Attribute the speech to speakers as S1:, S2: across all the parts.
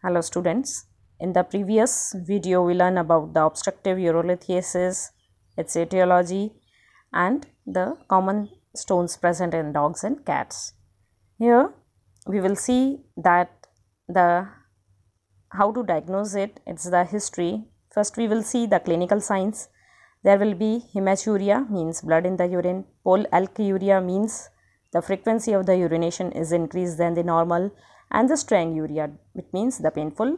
S1: Hello students, in the previous video we learned about the obstructive urolithiasis, its etiology and the common stones present in dogs and cats. Here we will see that how to diagnose it, it's the history. First we will see the clinical signs. There will be hematuria, means blood in the urine. Polyalkyuria means the frequency of the urination is increased than the normal, and the stranguria, which means the painful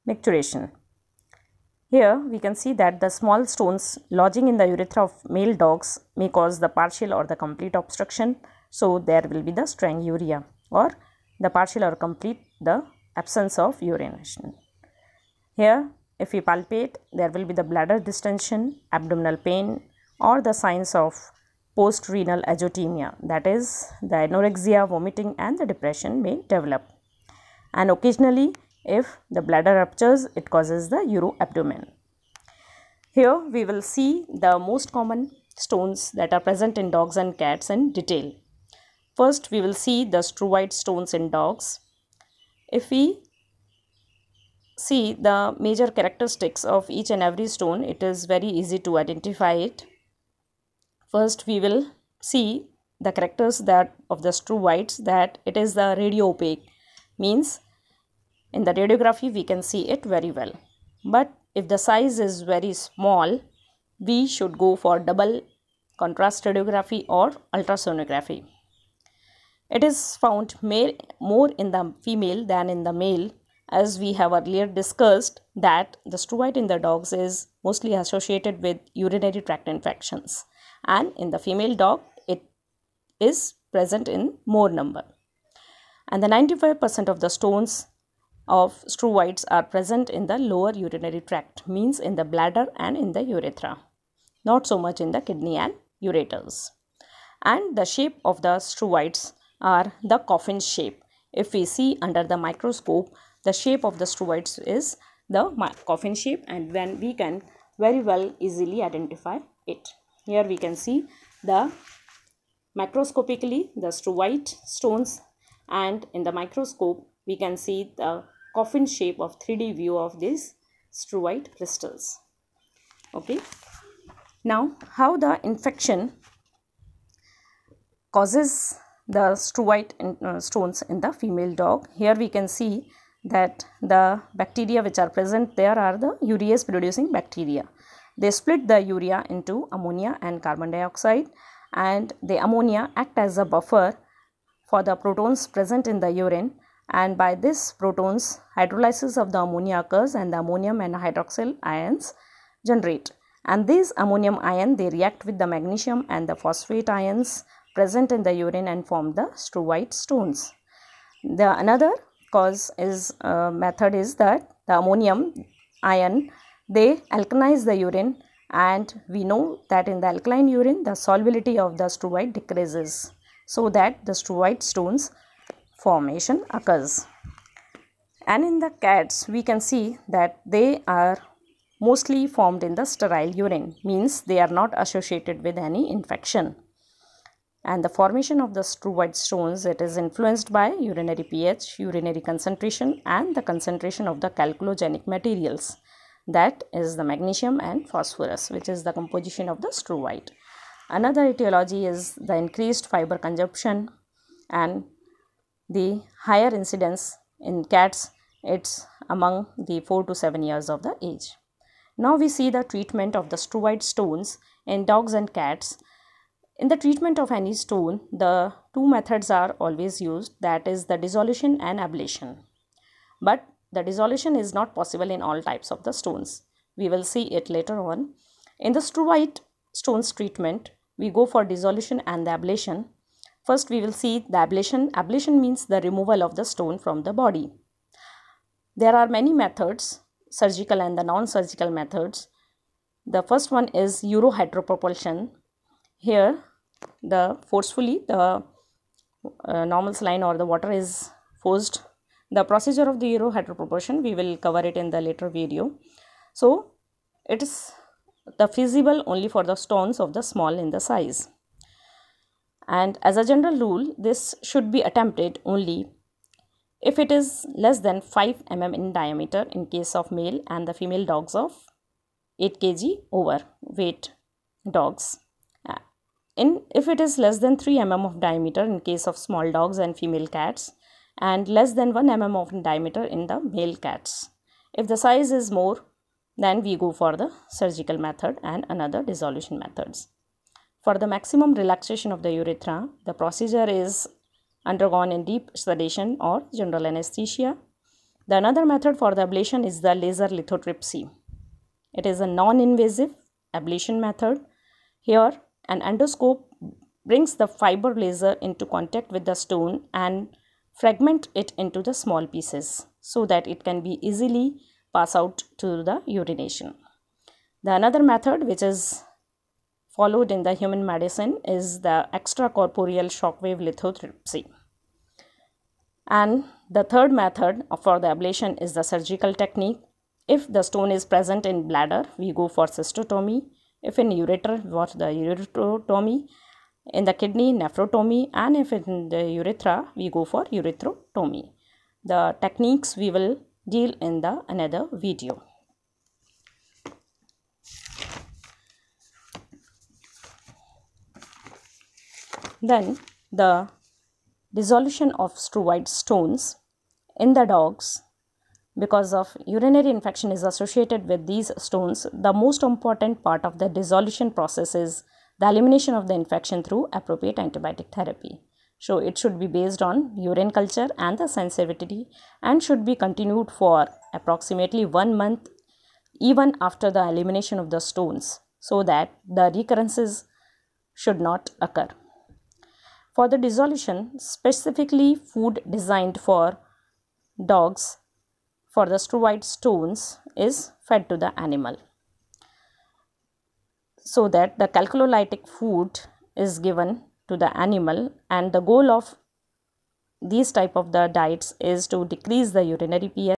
S1: micturition. Here we can see that the small stones lodging in the urethra of male dogs may cause the partial or the complete obstruction. So there will be the stranguria or the partial or complete the absence of urination. Here if we palpate, there will be the bladder distension, abdominal pain or the signs of post-renal azotemia, that is the anorexia, vomiting and the depression may develop. And occasionally if the bladder ruptures, it causes the uroabdomen. Here we will see the most common stones that are present in dogs and cats in detail. First we will see the struvite stones in dogs. If we see the major characteristics of each and every stone, it is very easy to identify it. First we will see the characters that of the struvites, that it is the radio opaque, means in the radiography we can see it very well. But if the size is very small, we should go for double contrast radiography or ultrasonography. It is found more in the female than in the male, as we have earlier discussed that the struvite in the dogs is mostly associated with urinary tract infections, and in the female dog it is present in more number. And the 95% of the stones of struvites are present in the lower urinary tract, means in the bladder and in the urethra, not so much in the kidney and ureters. And the shape of the struvites are the coffin shape. If we see under the microscope, the shape of the struvites is the coffin shape, and when we can very well easily identify it. Here we can see the macroscopically the struvite stones, and in the microscope we can see the coffin shape of 3D view of these struvite crystals. Okay. Now how the infection causes the struvite stones in the female dog. Here we can see that the bacteria which are present there are the urease producing bacteria. They split the urea into ammonia and carbon dioxide, and the ammonia act as a buffer for the protons present in the urine, and by this protons hydrolysis of the ammonia occurs and the ammonium and hydroxyl ions generate, and these ammonium ion they react with the magnesium and the phosphate ions present in the urine and form the struvite stones. The another cause is method is that the ammonium ion they alkalize the urine, and we know that in the alkaline urine the solubility of the struvite decreases, so that the struvite stones formation occurs. And in the cats we can see that they are mostly formed in the sterile urine, means they are not associated with any infection. And the formation of the struvite stones, it is influenced by urinary pH, urinary concentration and the concentration of the calculogenic materials, that is the magnesium and phosphorus, which is the composition of the struvite. Another etiology is the increased fiber consumption and the higher incidence in cats, it's among the 4 to 7 years of the age. Now we see the treatment of the struvite stones in dogs and cats. In the treatment of any stone, the two methods are always used, that is the dissolution and ablation. But the dissolution is not possible in all types of the stones. We will see it later on. In the struvite stones treatment, we go for dissolution and the ablation. First we will see the ablation. Ablation means the removal of the stone from the body. There are many methods, surgical and the non-surgical methods. The first one is urohydropropulsion. Here the forcefully the normal saline or the water is forced. The procedure of the urohydropropulsion we will cover it in the later video. So it is the feasible only for the stones of the small in the size, and as a general rule this should be attempted only if it is less than 5 mm in diameter in case of male and the female dogs of 8 kg overweight dogs. If it is less than 3 mm of diameter in case of small dogs and female cats, and less than 1 mm of diameter in the male cats. If the size is more, then we go for the surgical method and another dissolution methods. For the maximum relaxation of the urethra, the procedure is undergone in deep sedation or general anesthesia. The another method for the ablation is the laser lithotripsy. It is a non-invasive ablation method. Here, an endoscope brings the fiber laser into contact with the stone and fragment it into the small pieces so that it can be easily pass out to the urination. The another method which is followed in the human medicine is the extracorporeal shockwave lithotripsy. And the third method for the ablation is the surgical technique. If the stone is present in bladder, we go for cystotomy. If in ureter, what the ureterotomy. In the kidney, nephrotomy. And if in the urethra, we go for urethrotomy. The techniques we will deal in the another video. Then the dissolution of struvite stones in the dogs. Because of urinary infection is associated with these stones, the most important part of the dissolution process is the elimination of the infection through appropriate antibiotic therapy. So it should be based on urine culture and the sensitivity and should be continued for approximately 1 month even after the elimination of the stones so that the recurrences should not occur. For the dissolution, specifically food designed for dogs for the struvite stones is fed to the animal so that the chalcolytic food is given to the animal, and the goal of these type of the diets is to decrease the urinary pH